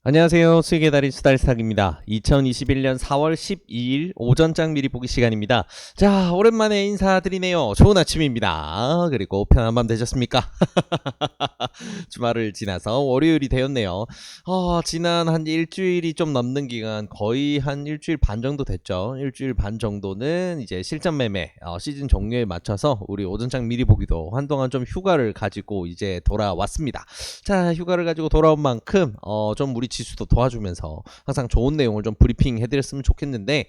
안녕하세요. 수익의 달인 수달스탁입니다. 2021년 4월 12일 오전장 미리 보기 시간입니다. 자, 오랜만에 인사드리네요. 좋은 아침입니다. 그리고 편한 밤 되셨습니까? 주말을 지나서 월요일이 되었네요. 지난 한 일주일이 좀 넘는 기간, 거의 한 일주일 반 정도 됐죠. 일주일 반 정도는 이제 실전 매매 시즌 종료에 맞춰서 우리 오전장 미리 보기도 한동안 좀 휴가를 가지고 이제 돌아왔습니다. 자, 휴가를 가지고 돌아온 만큼 좀 우리 지수도 도와주면서 항상 좋은 내용을 좀 브리핑 해드렸으면 좋겠는데,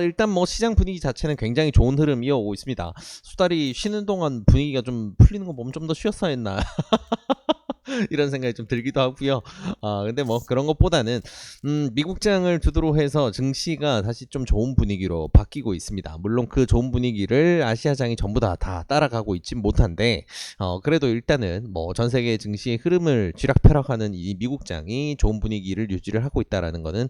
일단 뭐 시장 분위기 자체는 굉장히 좋은 흐름 이어오고 있습니다. 수달이 쉬는 동안 분위기가 좀 풀리는 거 보면 좀 더 쉬었어야 했나 이런 생각이 좀 들기도 하고요. 근데 뭐 그런 것보다는 미국장을 두드러 해서 증시가 다시 좀 좋은 분위기로 바뀌고 있습니다. 물론 그 좋은 분위기를 아시아장이 전부 다 따라가고 있진 못한데, 그래도 일단은 뭐 전 세계 증시의 흐름을 쥐락펴락하는 이 미국장이 좋은 분위기를 유지를 하고 있다라는 거는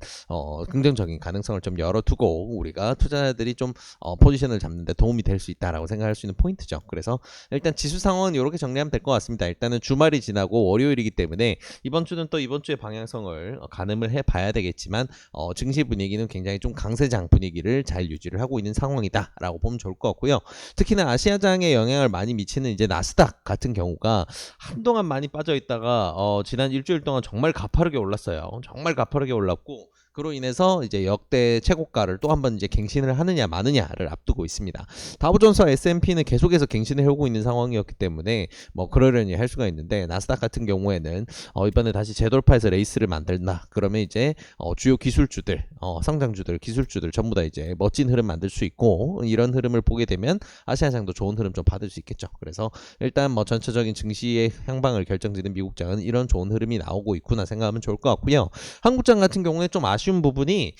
긍정적인 가능성을 좀 열어두고 우리가 투자자들이 좀 포지션을 잡는 데 도움이 될 수 있다라고 생각할 수 있는 포인트죠. 그래서 일단 지수 상황은 이렇게 정리하면 될 것 같습니다. 일단은 주말이 지나고 월요일이기 때문에 이번 주는 또 이번 주의 방향성을 가늠을 해봐야 되겠지만, 증시 분위기는 굉장히 좀 강세장 분위기를 잘 유지를 하고 있는 상황이다라고 보면 좋을 것 같고요. 특히나 아시아장에 영향을 많이 미치는 이제 나스닥 같은 경우가 한동안 많이 빠져 있다가 지난 일주일 동안 정말 가파르게 올랐어요. 정말 가파르게 올랐고, 그로 인해서 이제 역대 최고가를 또 한번 이제 갱신을 하느냐 마느냐를 앞두고 있습니다. 다우존스와 S&P는 계속해서 갱신을 해오고 있는 상황이었기 때문에 뭐 그러려니 할 수가 있는데, 나스닥 같은 경우에는 이번에 다시 재돌파해서 레이스를 만들나 그러면 이제 주요 기술주들, 성장주들, 기술주들 전부 다 이제 멋진 흐름 만들 수 있고, 이런 흐름을 보게 되면 아시아장도 좋은 흐름 좀 받을 수 있겠죠. 그래서 일단 뭐 전체적인 증시의 향방을 결정짓는 미국장은 이런 좋은 흐름이 나오고 있구나 생각하면 좋을 것 같고요. 한국장 같은 경우에 좀 아쉬운 부분이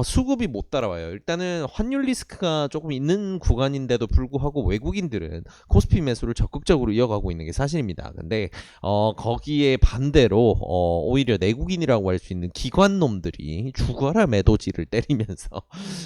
수급이 못 따라와요. 일단은 환율 리스크가 조금 있는 구간인데도 불구하고 외국인들은 코스피 매수를 적극적으로 이어가고 있는 게 사실입니다. 근데 거기에 반대로 오히려 내국인이라고 할 수 있는 기관놈들이 죽어라 매도지를 때리면서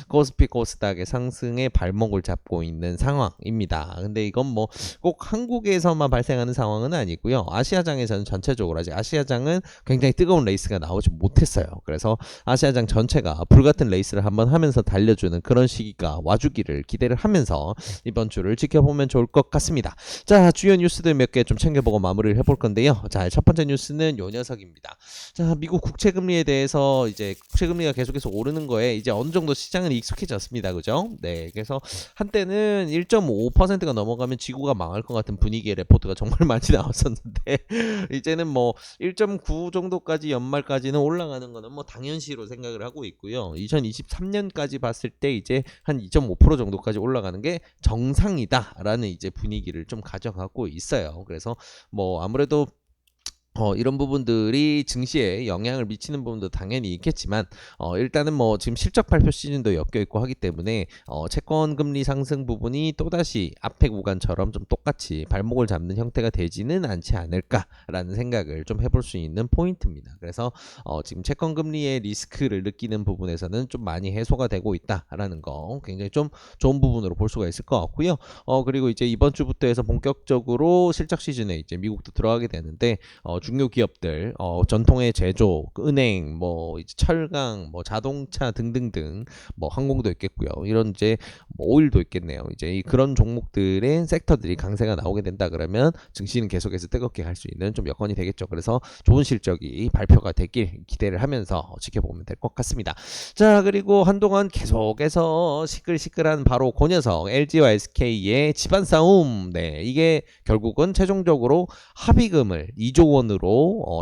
코스피 코스닥의 상승에 발목을 잡고 있는 상황입니다. 근데 이건 뭐 꼭 한국에서만 발생하는 상황은 아니고요. 아시아장에서는 전체적으로 아직 아시아장은 굉장히 뜨거운 레이스가 나오지 못했어요. 그래서 아시아장 전체가 불같은 레이스를 한번 하면서 달려주는 그런 시기가 와주기를 기대를 하면서 이번 주를 지켜보면 좋을 것 같습니다. 자, 주요 뉴스들 몇 개 좀 챙겨보고 마무리를 해볼 건데요. 자, 첫 번째 뉴스는 요 녀석입니다. 자, 미국 국채금리에 대해서 이제 국채금리가 계속해서 오르는 거에 이제 어느 정도 시장은 익숙해졌습니다. 그죠? 네, 그래서 한때는 1.5%가 넘어가면 지구가 망할 것 같은 분위기의 레포트가 정말 많이 나왔었는데 이제는 뭐 1.9 정도까지 연말까지는 올라가는 거는 뭐 당연시로 생각을 하고 있고요. 2023년까지 봤을 때 이제 한 2.5% 정도까지 올라가는 게 정상이다라는 이제 분위기를 좀 가져가고 있어요. 그래서 뭐 아무래도 이런 부분들이 증시에 영향을 미치는 부분도 당연히 있겠지만, 일단은 뭐 지금 실적 발표 시즌도 엮여 있고 하기 때문에 채권 금리 상승 부분이 또다시 앞에 구간처럼 좀 똑같이 발목을 잡는 형태가 되지는 않지 않을까라는 생각을 좀 해볼 수 있는 포인트입니다. 그래서 지금 채권 금리의 리스크를 느끼는 부분에서는 좀 많이 해소가 되고 있다라는 거 굉장히 좀 좋은 부분으로 볼 수가 있을 것 같고요. 그리고 이제 이번 주부터 해서 본격적으로 실적 시즌에 이제 미국도 들어가게 되는데, 중요 기업들, 전통의 제조, 은행, 뭐 이제 철강, 뭐 자동차 등등등, 뭐 항공도 있겠고요. 이런 이제 뭐 오일도 있겠네요. 이제 그런 종목들의 섹터들이 강세가 나오게 된다 그러면 증시는 계속해서 뜨겁게 갈 수 있는 좀 여건이 되겠죠. 그래서 좋은 실적이 발표가 되길 기대를 하면서 지켜보면 될 것 같습니다. 자, 그리고 한동안 계속해서 시끌시끌한 바로 그 녀석 LG와 SK의 집안 싸움. 네, 이게 결국은 최종적으로 합의금을 2조 원으로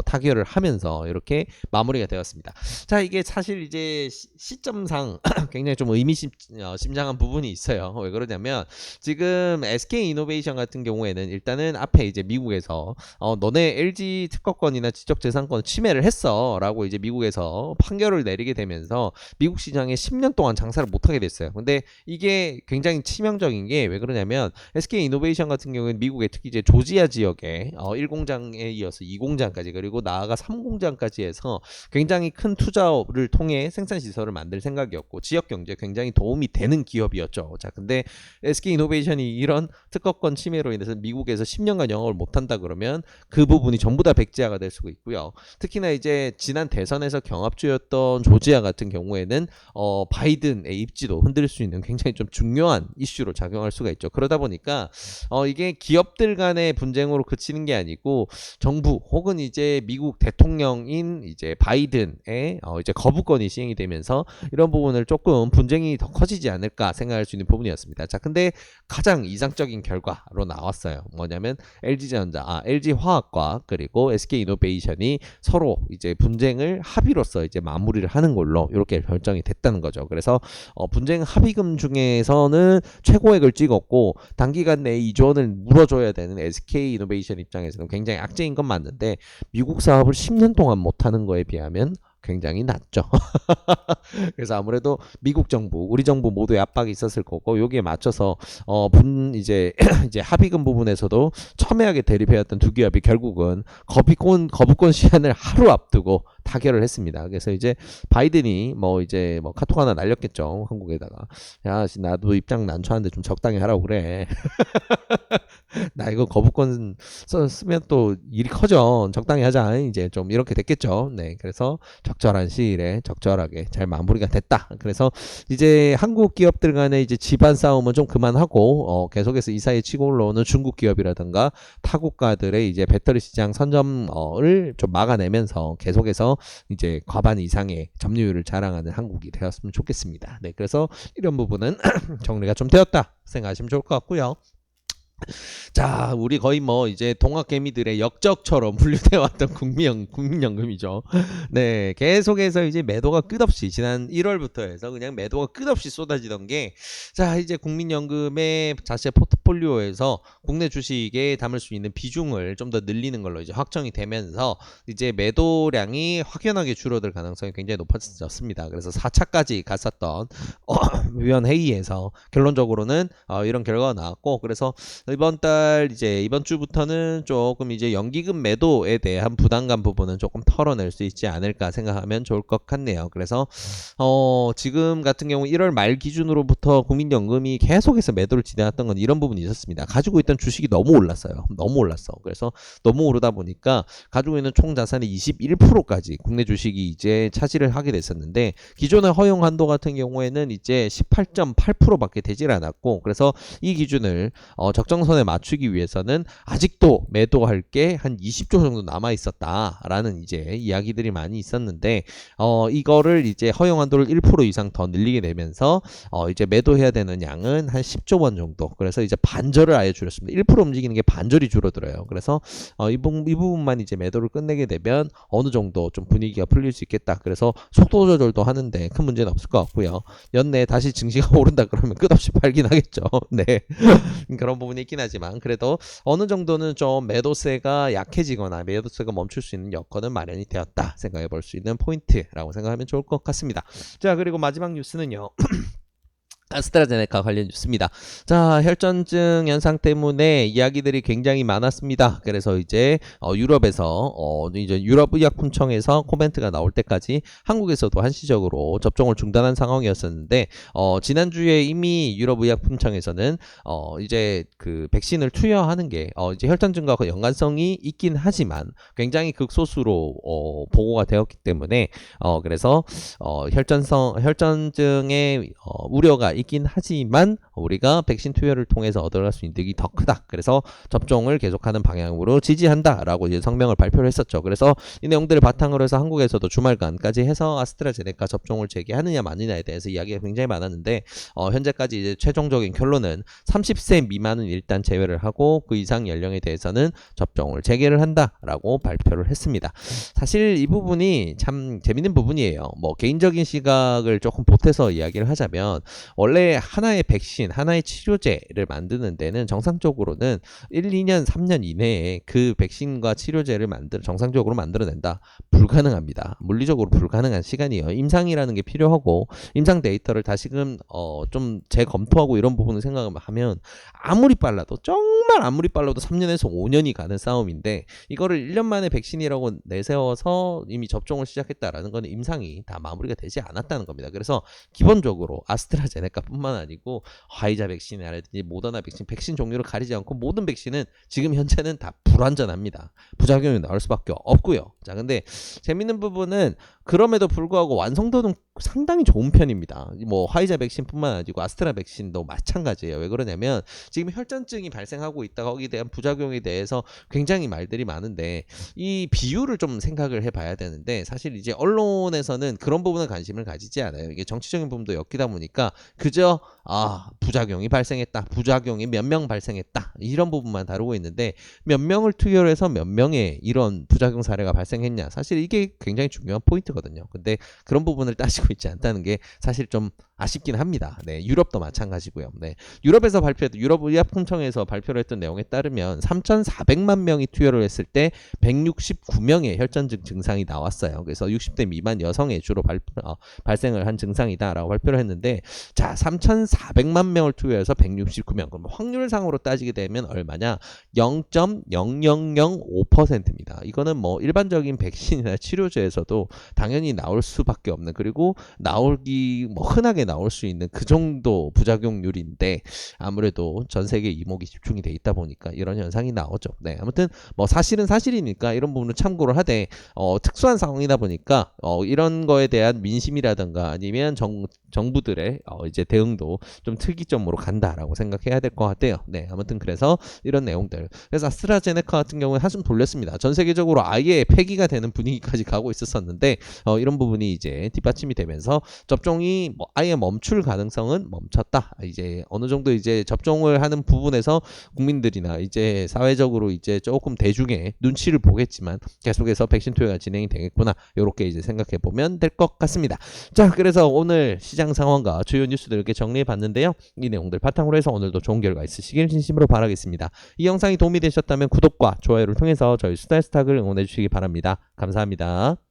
타결을 하면서 이렇게 마무리가 되었습니다. 자, 이게 사실 이제 시점상 굉장히 좀 의미심장한 부분이 있어요. 왜 그러냐면 지금 SK 이노베이션 같은 경우에는 일단은 앞에 이제 미국에서 너네 LG 특허권이나 지적재산권 침해를 했어라고 이제 미국에서 판결을 내리게 되면서 미국 시장에 10년 동안 장사를 못하게 됐어요. 근데 이게 굉장히 치명적인 게 왜 그러냐면 SK 이노베이션 같은 경우에는 미국의 특히 이제 조지아 지역에 1공장에 이어서 2공장 2공장까지 그리고 나아가 3공장까지 해서 굉장히 큰 투자를 통해 생산 시설을 만들 생각이었고 지역 경제에 굉장히 도움이 되는 기업이었죠. 자, 근데 SK이노베이션이 이런 특허권 침해로 인해서 미국에서 10년간 영업을 못한다 그러면 그 부분이 전부 다 백지화가 될 수가 있고요. 특히나 이제 지난 대선에서 경합주였던 조지아 같은 경우에는 바이든의 입지도 흔들 수 있는 굉장히 좀 중요한 이슈로 작용할 수가 있죠. 그러다 보니까 이게 기업들 간의 분쟁으로 그치는 게 아니고 정부 혹은 이제 미국 대통령인 이제 바이든의 이제 거부권이 시행이 되면서 이런 부분을 조금 분쟁이 더 커지지 않을까 생각할 수 있는 부분이었습니다. 자, 근데 가장 이상적인 결과로 나왔어요. 뭐냐면 LG화학과 그리고 SK이노베이션이 서로 이제 분쟁을 합의로서 이제 마무리를 하는 걸로 이렇게 결정이 됐다는 거죠. 그래서 분쟁 합의금 중에서는 최고액을 찍었고 단기간 내에 2조 원을 물어줘야 되는 SK이노베이션 입장에서는 굉장히 악재인 건 맞는데 미국 사업을 10년 동안 못하는 거에 비하면 굉장히 낮죠. 그래서 아무래도 미국 정부, 우리 정부 모두의 압박이 있었을 거고 여기에 맞춰서 이제 이제 합의금 부분에서도 첨예하게 대립해왔던 두 기업이 결국은 거부권 시한을 하루 앞두고 타결을 했습니다. 그래서 이제 바이든이 이제 카톡 하나 날렸겠죠. 한국에다가 야, 나도 입장 난처한데 좀 적당히 하라고 그래. 나 이거 거부권 쓰면 또 일이 커져. 적당히 하자. 이제 좀 이렇게 됐겠죠. 네, 그래서 적절한 시일에 적절하게 잘 마무리가 됐다. 그래서 이제 한국 기업들 간의 이제 집안 싸움은 좀 그만하고 계속해서 이 사이에 치고 올라오는 중국 기업이라든가 타국가들의 이제 배터리 시장 선점을 좀 막아내면서 계속해서 이제 과반 이상의 점유율을 자랑하는 한국이 되었으면 좋겠습니다. 네, 그래서 이런 부분은 정리가 좀 되었다 생각하시면 좋을 것 같고요. 자, 우리 거의 이제 동학개미들의 역적처럼 분류되어 왔던 국민연금이죠. 네, 계속해서 이제 매도가 끝없이 지난 1월부터 해서 그냥 매도가 끝없이 쏟아지던 게, 자, 이제 국민연금의 자체 포트폴리오에서 국내 주식에 담을 수 있는 비중을 좀 더 늘리는 걸로 이제 확정이 되면서 이제 매도량이 확연하게 줄어들 가능성이 굉장히 높아졌습니다. 그래서 4차까지 갔었던 위원회의에서 결론적으로는 이런 결과가 나왔고, 그래서 이번 주부터는 조금 이제 연기금 매도에 대한 부담감 부분은 조금 털어낼 수 있지 않을까 생각하면 좋을 것 같네요. 그래서 지금 같은 경우 1월 말 기준으로부터 국민연금이 계속해서 매도를 진행했던 건 이런 부분이 있었습니다. 가지고 있던 주식이 너무 올랐어요. 너무 올랐어. 그래서 너무 오르다 보니까 가지고 있는 총 자산의 21%까지 국내 주식이 이제 차지를 하게 됐었는데 기존의 허용 한도 같은 경우에는 이제 18.8%밖에 되질 않았고, 그래서 이 기준을 적정선에 맞추기 위해서는 아직도 매도할 게 한 20조 정도 남아 있었다라는 이제 이야기들이 많이 있었는데 이거를 이제 허용 한도를 1% 이상 더 늘리게 되면서 이제 매도해야 되는 양은 한 10조 원 정도. 그래서 이제 반절을 아예 줄였습니다. 1% 움직이는 게 반절이 줄어들어요. 그래서 이 부분만 이제 매도를 끝내게 되면 어느 정도 좀 분위기가 풀릴 수 있겠다. 그래서 속도 조절도 하는데 큰 문제는 없을 것 같고요. 연내에 다시 증시가 오른다 그러면 끝없이 팔긴 하겠죠. 네. 그런 부분이 있긴 하지만 그래도 어느 정도는 좀 매도세가 약해지거나 매도세가 멈출 수 있는 여건은 마련이 되었다 생각해 볼 수 있는 포인트라고 생각하면 좋을 것 같습니다. 자, 그리고 마지막 뉴스는요. 아스트라제네카 관련 뉴스입니다. 자, 혈전증 현상 때문에 이야기들이 굉장히 많았습니다. 그래서 이제 유럽에서 이제 유럽의약품청에서 코멘트가 나올 때까지 한국에서도 한시적으로 접종을 중단한 상황이었었는데 지난주에 이미 유럽의약품청에서는 이제 그 백신을 투여하는 게 이제 혈전증과 연관성이 있긴 하지만 굉장히 극소수로 보고가 되었기 때문에 그래서 혈전증의 우려가 있긴 하지만 우리가 백신 투여를 통해서 얻어갈 수 있는 득이 더 크다. 그래서 접종을 계속하는 방향으로 지지한다라고 이제 성명을 발표를 했었죠. 그래서 이 내용들을 바탕으로 해서 한국에서도 주말간까지 해서 아스트라제네카 접종을 재개하느냐 마느냐에 대해서 이야기가 굉장히 많았는데 현재까지 이제 최종적인 결론은 30세 미만은 일단 제외를 하고 그 이상 연령에 대해서는 접종을 재개를 한다라고 발표를 했습니다. 사실 이 부분이 참 재밌는 부분이에요. 개인적인 시각을 조금 보태서 이야기를 하자면 원래 하나의 백신, 하나의 치료제를 만드는 데는 정상적으로는 1, 2년, 3년 이내에 그 백신과 치료제를 정상적으로 만들어낸다. 불가능합니다. 물리적으로 불가능한 시간이에요. 임상이라는 게 필요하고 임상 데이터를 다시금 좀 재검토하고 이런 부분을 생각하면 아무리 빨라도 정말 아무리 빨라도 3년에서 5년이 가는 싸움인데 이거를 1년 만에 백신이라고 내세워서 이미 접종을 시작했다라는 건 임상이 다 마무리가 되지 않았다는 겁니다. 그래서 기본적으로 아스트라제네카뿐만 아니고 화이자 백신이라든지 모더나 백신 종류를 가리지 않고 모든 백신은 지금 현재는 다 불완전합니다. 부작용이 나올 수밖에 없고요. 자, 근데 재밌는 부분은 그럼에도 불구하고 완성도는 상당히 좋은 편입니다. 뭐 화이자 백신뿐만 아니고 아스트라 백신도 마찬가지예요. 왜 그러냐면 지금 혈전증이 발생하고 있다 거기에 대한 부작용에 대해서 굉장히 말들이 많은데 이 비율을 좀 생각을 해봐야 되는데 사실 이제 언론에서는 그런 부분에 관심을 가지지 않아요. 이게 정치적인 부분도 엮이다 보니까 그저 부작용이 발생했다, 부작용이 몇 명 발생했다 이런 부분만 다루고 있는데 몇 명을 투여를 해서 몇 명의 이런 부작용 사례가 발생했냐 사실 이게 굉장히 중요한 포인트거든요. 근데 그런 부분을 따지고 있지 않다는 게 사실 좀 아쉽긴 합니다. 네, 유럽도 마찬가지고요. 네, 유럽에서 발표했던 유럽의약품청에서 발표를 했던 내용에 따르면 3,400만 명이 투여를 했을 때 169명의 혈전증 증상이 나왔어요. 그래서 60대 미만 여성에 주로 발생을 한 증상이다라고 발표를 했는데 자, 3,400만 명을 투여해서 169명. 그럼 확률상으로 따지게 되면 얼마냐? 0.0005%입니다. 이거는 뭐 일반적인 백신이나 치료제에서도 당연히 나올 수밖에 없는 그리고 나오기 뭐 흔하게 나올 수 있는 그 정도 부작용률인데 아무래도 전 세계 이목이 집중이 돼 있다 보니까 이런 현상이 나오죠. 네, 아무튼 뭐 사실은 사실이니까 이런 부분을 참고를 하되 특수한 상황이다 보니까 이런 거에 대한 민심이라든가 아니면 정부들의 이제 대응도 좀 특이점으로 간다라고 생각해야 될 것 같아요. 네, 아무튼 그래서 이런 내용들. 그래서 아스트라제네카 같은 경우에 한숨 돌렸습니다. 전 세계적으로 아예 폐기가 되는 분위기까지 가고 있었었는데 이런 부분이 이제 뒷받침이 되면서 접종이 뭐 아예 멈출 가능성은 멈췄다. 이제 어느 정도 이제 접종을 하는 부분에서 국민들이나 이제 사회적으로 이제 조금 대중의 눈치를 보겠지만 계속해서 백신 투여가 진행이 되겠구나. 이렇게 이제 생각해 보면 될 것 같습니다. 자, 그래서 오늘 시장 상황과 주요 뉴스들 이렇게 정리해 봤는데요. 이 내용들 바탕으로 해서 오늘도 좋은 결과 있으시길 진심으로 바라겠습니다. 이 영상이 도움이 되셨다면 구독과 좋아요를 통해서 저희 수다스탁을 응원해 주시기 바랍니다. 감사합니다.